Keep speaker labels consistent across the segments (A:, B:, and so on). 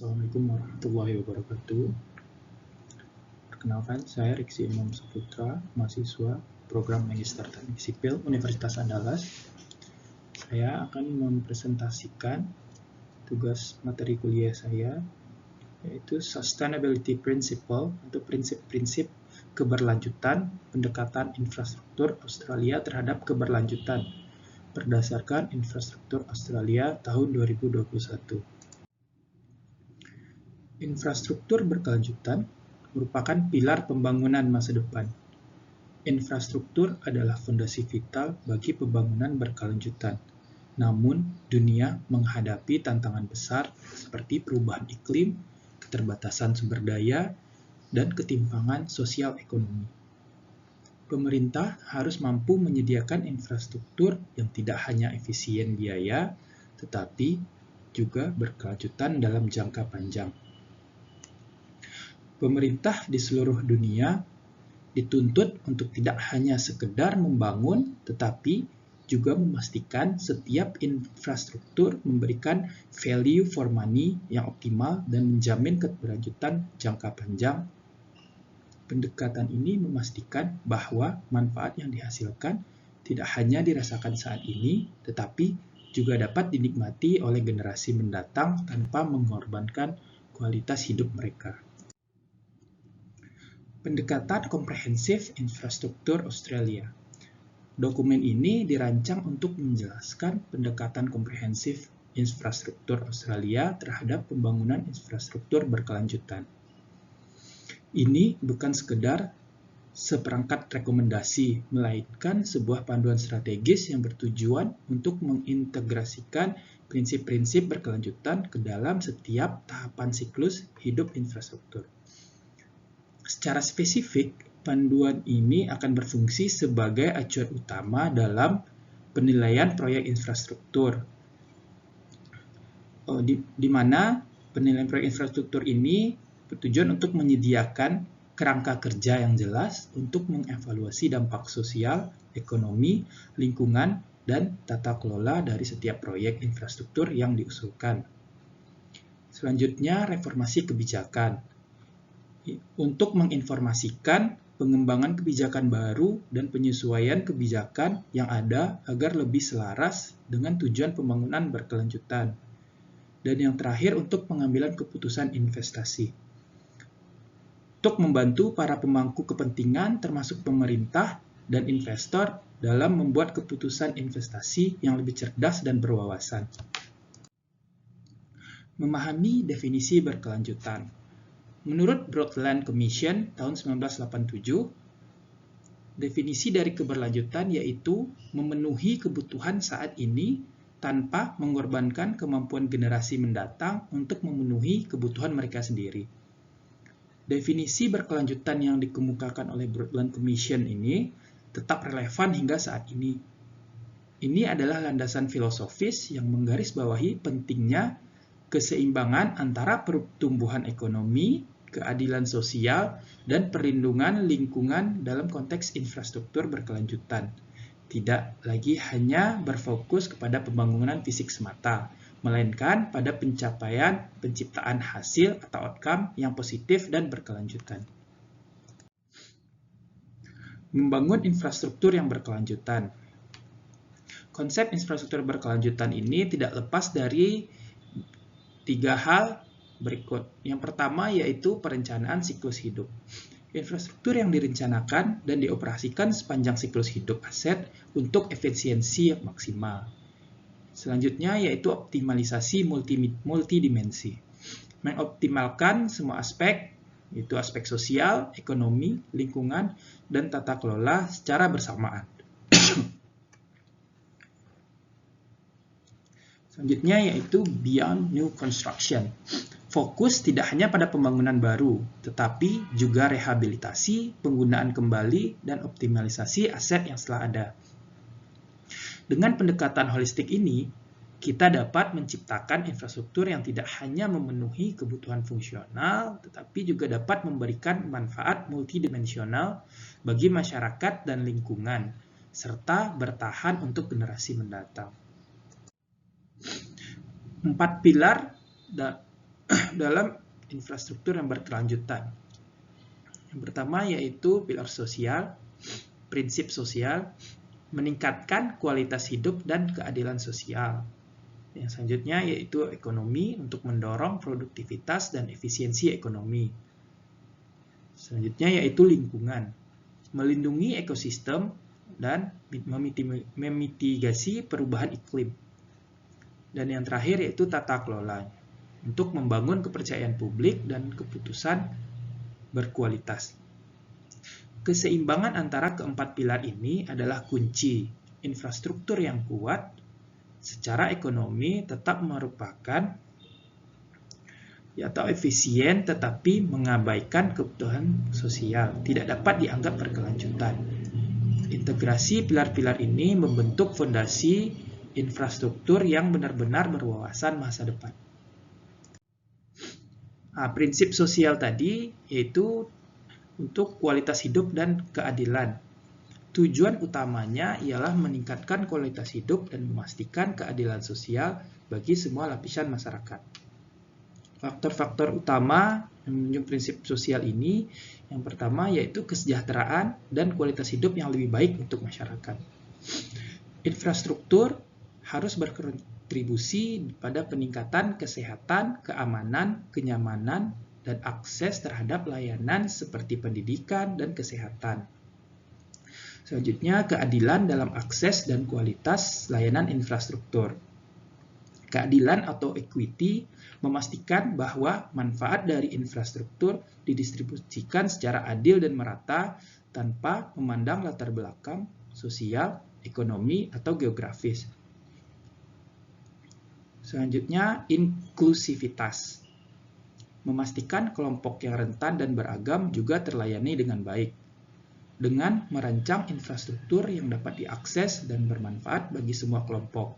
A: Assalamualaikum warahmatullahi wabarakatuh. Perkenalkan, saya Riksi Imam Saputra, mahasiswa program Magister Teknik Sipil Universitas Andalas. Saya akan mempresentasikan tugas materi kuliah saya, yaitu Sustainability Principle atau prinsip-prinsip keberlanjutan pendekatan infrastruktur Australia terhadap keberlanjutan berdasarkan infrastruktur Australia tahun 2021. Infrastruktur berkelanjutan merupakan pilar pembangunan masa depan. Infrastruktur adalah fondasi vital bagi pembangunan berkelanjutan. Namun, dunia menghadapi tantangan besar seperti perubahan iklim, keterbatasan sumber daya, dan ketimpangan sosial ekonomi. Pemerintah harus mampu menyediakan infrastruktur yang tidak hanya efisien biaya, tetapi juga berkelanjutan dalam jangka panjang. Pemerintah di seluruh dunia dituntut untuk tidak hanya sekedar membangun, tetapi juga memastikan setiap infrastruktur memberikan value for money yang optimal dan menjamin keberlanjutan jangka panjang. Pendekatan ini memastikan bahwa manfaat yang dihasilkan tidak hanya dirasakan saat ini, tetapi juga dapat dinikmati oleh generasi mendatang tanpa mengorbankan kualitas hidup mereka. Pendekatan komprehensif infrastruktur Australia. Dokumen ini dirancang untuk menjelaskan pendekatan komprehensif infrastruktur Australia terhadap pembangunan infrastruktur berkelanjutan. Ini bukan sekedar seperangkat rekomendasi, melainkan sebuah panduan strategis yang bertujuan untuk mengintegrasikan prinsip-prinsip berkelanjutan ke dalam setiap tahapan siklus hidup infrastruktur. Secara spesifik, panduan ini akan berfungsi sebagai acuan utama dalam penilaian proyek infrastruktur, di mana penilaian proyek infrastruktur ini bertujuan untuk menyediakan kerangka kerja yang jelas untuk mengevaluasi dampak sosial, ekonomi, lingkungan, dan tata kelola dari setiap proyek infrastruktur yang diusulkan. Selanjutnya, reformasi kebijakan. Untuk menginformasikan pengembangan kebijakan baru dan penyesuaian kebijakan yang ada agar lebih selaras dengan tujuan pembangunan berkelanjutan. Dan yang terakhir, untuk pengambilan keputusan investasi. Untuk membantu para pemangku kepentingan termasuk pemerintah dan investor dalam membuat keputusan investasi yang lebih cerdas dan berwawasan. Memahami definisi berkelanjutan. Menurut Brundtland Commission tahun 1987, definisi dari keberlanjutan yaitu memenuhi kebutuhan saat ini tanpa mengorbankan kemampuan generasi mendatang untuk memenuhi kebutuhan mereka sendiri. Definisi berkelanjutan yang dikemukakan oleh Brundtland Commission ini tetap relevan hingga saat ini. Ini adalah landasan filosofis yang menggarisbawahi pentingnya keseimbangan antara pertumbuhan ekonomi, keadilan sosial, dan perlindungan lingkungan dalam konteks infrastruktur berkelanjutan. Tidak lagi hanya berfokus kepada pembangunan fisik semata, melainkan pada penciptaan hasil atau outcome yang positif dan berkelanjutan. Membangun infrastruktur yang berkelanjutan. Konsep infrastruktur berkelanjutan ini tidak lepas dari tiga hal berikut. Yang pertama yaitu perencanaan siklus hidup. Infrastruktur yang direncanakan dan dioperasikan sepanjang siklus hidup aset untuk efisiensi yang maksimal. Selanjutnya yaitu optimalisasi multidimensi. Mengoptimalkan semua aspek, yaitu aspek sosial, ekonomi, lingkungan, dan tata kelola secara bersamaan. Selanjutnya yaitu beyond new construction. Fokus tidak hanya pada pembangunan baru, tetapi juga rehabilitasi, penggunaan kembali, dan optimalisasi aset yang telah ada. Dengan pendekatan holistik ini, kita dapat menciptakan infrastruktur yang tidak hanya memenuhi kebutuhan fungsional, tetapi juga dapat memberikan manfaat multidimensional bagi masyarakat dan lingkungan, serta bertahan untuk generasi mendatang. 4 pilar dalam infrastruktur yang berkelanjutan. Yang pertama yaitu pilar sosial, prinsip sosial, meningkatkan kualitas hidup dan keadilan sosial. Yang selanjutnya yaitu ekonomi untuk mendorong produktivitas dan efisiensi ekonomi. Selanjutnya yaitu lingkungan, melindungi ekosistem dan memitigasi perubahan iklim. Dan yang terakhir yaitu tata kelola, untuk membangun kepercayaan publik dan keputusan berkualitas. Keseimbangan antara keempat pilar ini adalah kunci. Infrastruktur yang kuat secara ekonomi tetap merupakan atau efisien tetapi mengabaikan kebutuhan sosial, tidak dapat dianggap berkelanjutan. Integrasi pilar-pilar ini membentuk fondasi infrastruktur yang benar-benar berwawasan masa depan. Prinsip sosial tadi yaitu untuk kualitas hidup dan keadilan. Tujuan utamanya ialah meningkatkan kualitas hidup dan memastikan keadilan sosial bagi semua lapisan masyarakat. Faktor-faktor utama yang menunjukkan prinsip sosial ini, yang pertama yaitu kesejahteraan dan kualitas hidup yang lebih baik untuk masyarakat. Infrastruktur harus berkontribusi pada peningkatan kesehatan, keamanan, kenyamanan, dan akses terhadap layanan seperti pendidikan dan kesehatan. Selanjutnya, keadilan dalam akses dan kualitas layanan infrastruktur. Keadilan atau equity memastikan bahwa manfaat dari infrastruktur didistribusikan secara adil dan merata tanpa memandang latar belakang sosial, ekonomi, atau geografis. Selanjutnya, inklusivitas. Memastikan kelompok yang rentan dan beragam juga terlayani dengan baik. Dengan merancang infrastruktur yang dapat diakses dan bermanfaat bagi semua kelompok,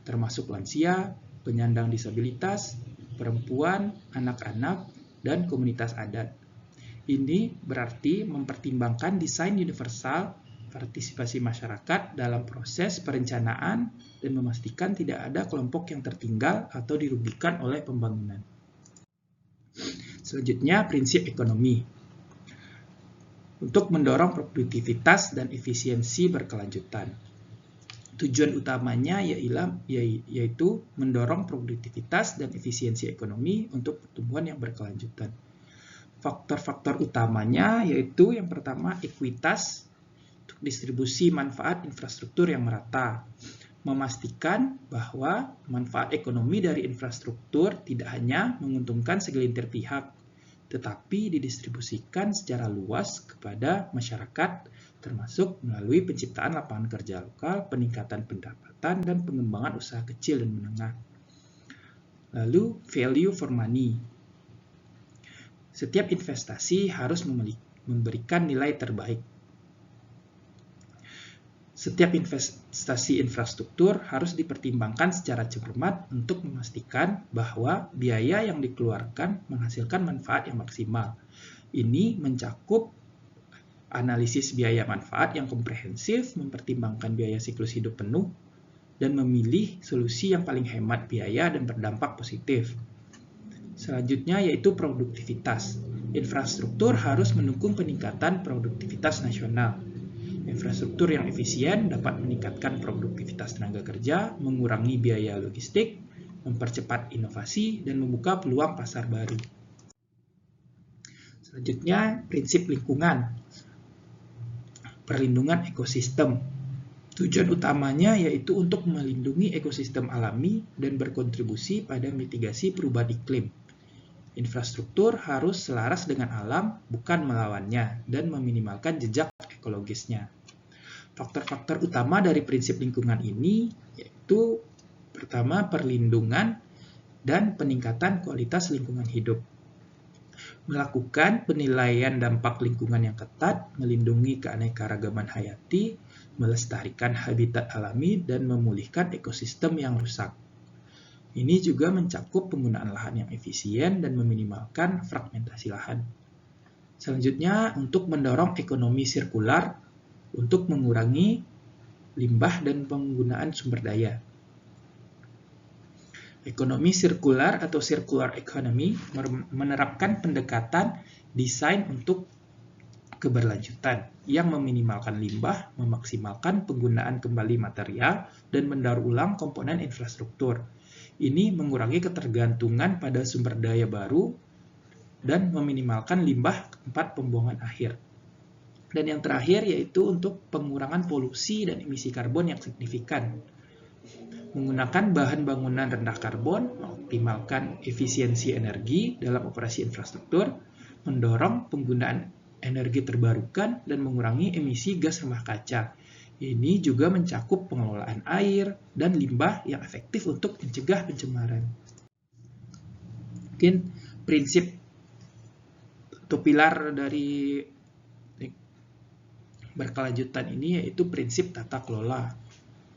A: termasuk lansia, penyandang disabilitas, perempuan, anak-anak, dan komunitas adat. Ini berarti mempertimbangkan desain universal, partisipasi masyarakat dalam proses perencanaan, dan memastikan tidak ada kelompok yang tertinggal atau dirugikan oleh pembangunan. Selanjutnya, prinsip ekonomi. Untuk mendorong produktivitas dan efisiensi berkelanjutan. Tujuan utamanya yaitu mendorong produktivitas dan efisiensi ekonomi untuk pertumbuhan yang berkelanjutan. Faktor-faktor utamanya yaitu yang pertama ekuitas, untuk distribusi manfaat infrastruktur yang merata. Memastikan bahwa manfaat ekonomi dari infrastruktur tidak hanya menguntungkan segelintir pihak, tetapi didistribusikan secara luas kepada masyarakat, termasuk melalui penciptaan lapangan kerja lokal, peningkatan pendapatan, dan pengembangan usaha kecil dan menengah. Lalu, value for money. Setiap investasi harus memberikan nilai terbaik. Setiap investasi infrastruktur harus dipertimbangkan secara cermat untuk memastikan bahwa biaya yang dikeluarkan menghasilkan manfaat yang maksimal. Ini mencakup analisis biaya manfaat yang komprehensif, mempertimbangkan biaya siklus hidup penuh, dan memilih solusi yang paling hemat biaya dan berdampak positif. Selanjutnya yaitu produktivitas. Infrastruktur harus mendukung peningkatan produktivitas nasional. Infrastruktur yang efisien dapat meningkatkan produktivitas tenaga kerja, mengurangi biaya logistik, mempercepat inovasi, dan membuka peluang pasar baru. Selanjutnya, prinsip lingkungan. Perlindungan ekosistem. Tujuan utamanya yaitu untuk melindungi ekosistem alami dan berkontribusi pada mitigasi perubahan iklim. Infrastruktur harus selaras dengan alam, bukan melawannya, dan meminimalkan jejak ekologisnya. Faktor-faktor utama dari prinsip lingkungan ini yaitu pertama perlindungan dan peningkatan kualitas lingkungan hidup. Melakukan penilaian dampak lingkungan yang ketat, melindungi keanekaragaman hayati, melestarikan habitat alami, dan memulihkan ekosistem yang rusak. Ini juga mencakup penggunaan lahan yang efisien dan meminimalkan fragmentasi lahan. Selanjutnya, untuk mendorong ekonomi sirkular, untuk mengurangi limbah dan penggunaan sumber daya. Ekonomi sirkular atau circular economy menerapkan pendekatan desain untuk keberlanjutan yang meminimalkan limbah, memaksimalkan penggunaan kembali material, dan mendaur ulang komponen infrastruktur. Ini mengurangi ketergantungan pada sumber daya baru dan meminimalkan limbah ke tempat pembuangan akhir. Dan yang terakhir yaitu untuk pengurangan polusi dan emisi karbon yang signifikan. Menggunakan bahan bangunan rendah karbon, mengoptimalkan efisiensi energi dalam operasi infrastruktur, mendorong penggunaan energi terbarukan, dan mengurangi emisi gas rumah kaca. Ini juga mencakup pengelolaan air dan limbah yang efektif untuk mencegah pencemaran. Mungkin prinsip atau pilar dari berkelanjutan ini yaitu prinsip tata kelola,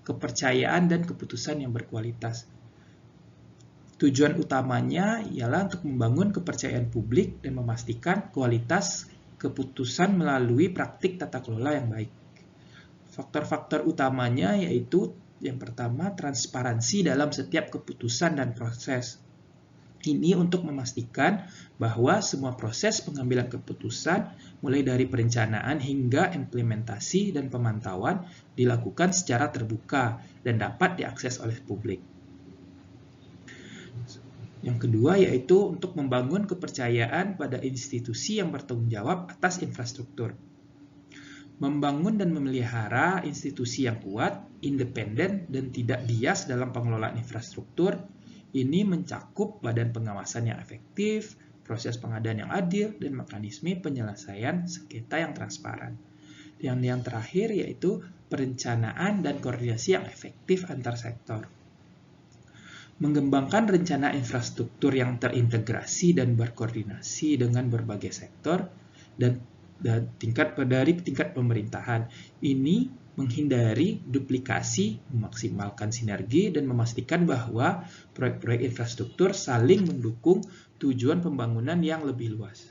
A: kepercayaan dan keputusan yang berkualitas. Tujuan utamanya ialah untuk membangun kepercayaan publik dan memastikan kualitas keputusan melalui praktik tata kelola yang baik. Faktor-faktor utamanya yaitu yang pertama, transparansi dalam setiap keputusan dan proses. Ini untuk memastikan bahwa semua proses pengambilan keputusan, mulai dari perencanaan hingga implementasi dan pemantauan, dilakukan secara terbuka dan dapat diakses oleh publik. Yang kedua yaitu untuk membangun kepercayaan pada institusi yang bertanggung jawab atas infrastruktur. Membangun dan memelihara institusi yang kuat, independen, dan tidak bias dalam pengelolaan infrastruktur, ini mencakup badan pengawasan yang efektif, proses pengadaan yang adil, dan mekanisme penyelesaian sengketa yang transparan. Yang terakhir yaitu perencanaan dan koordinasi yang efektif antar sektor. Mengembangkan rencana infrastruktur yang terintegrasi dan berkoordinasi dengan berbagai sektor dan dari tingkat pemerintahan. Ini menghindari duplikasi, memaksimalkan sinergi, dan memastikan bahwa proyek-proyek infrastruktur saling mendukung tujuan pembangunan yang lebih luas.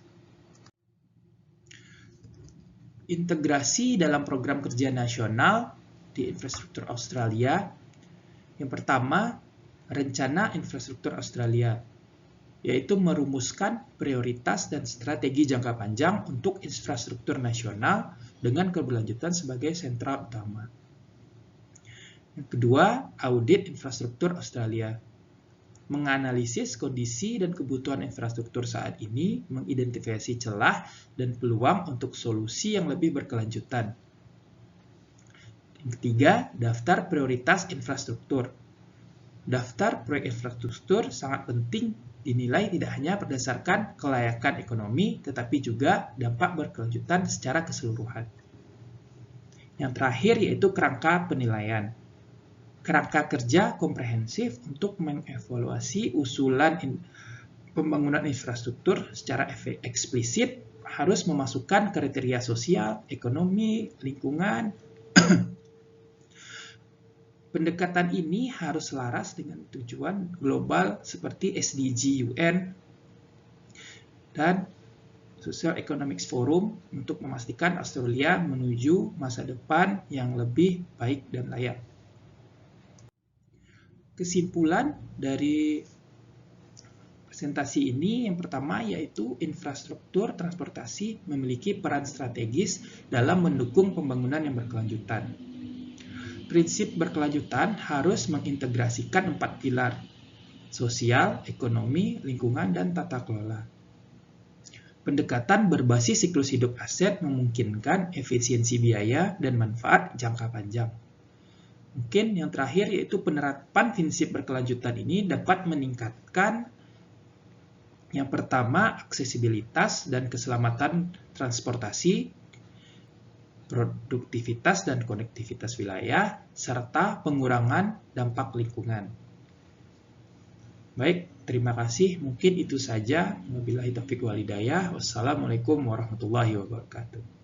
A: Integrasi dalam program kerja nasional di infrastruktur Australia. Yang pertama, rencana infrastruktur Australia, yaitu merumuskan prioritas dan strategi jangka panjang untuk infrastruktur nasional dengan keberlanjutan sebagai sentra utama. Yang kedua, audit infrastruktur Australia. Menganalisis kondisi dan kebutuhan infrastruktur saat ini, mengidentifikasi celah dan peluang untuk solusi yang lebih berkelanjutan. Yang ketiga, daftar prioritas infrastruktur. Daftar proyek infrastruktur sangat penting dinilai tidak hanya berdasarkan kelayakan ekonomi, tetapi juga dampak berkelanjutan secara keseluruhan. Yang terakhir yaitu kerangka penilaian. Kerangka kerja komprehensif untuk mengevaluasi usulan pembangunan infrastruktur secara eksplisit harus memasukkan kriteria sosial, ekonomi, lingkungan. Pendekatan ini harus selaras dengan tujuan global seperti SDG UN dan Social Economic Forum untuk memastikan Australia menuju masa depan yang lebih baik dan layak. Kesimpulan dari presentasi ini yang pertama yaitu infrastruktur transportasi memiliki peran strategis dalam mendukung pembangunan yang berkelanjutan. Prinsip berkelanjutan harus mengintegrasikan 4 pilar: sosial, ekonomi, lingkungan, dan tata kelola. Pendekatan berbasis siklus hidup aset memungkinkan efisiensi biaya dan manfaat jangka panjang. Mungkin yang terakhir yaitu penerapan prinsip berkelanjutan ini dapat meningkatkan yang pertama aksesibilitas dan keselamatan transportasi, produktivitas dan konektivitas wilayah, serta pengurangan dampak lingkungan. Baik, terima kasih. Mungkin itu saja. Wabillahi taufiq wal hidayah. Wassalamualaikum warahmatullahi wabarakatuh.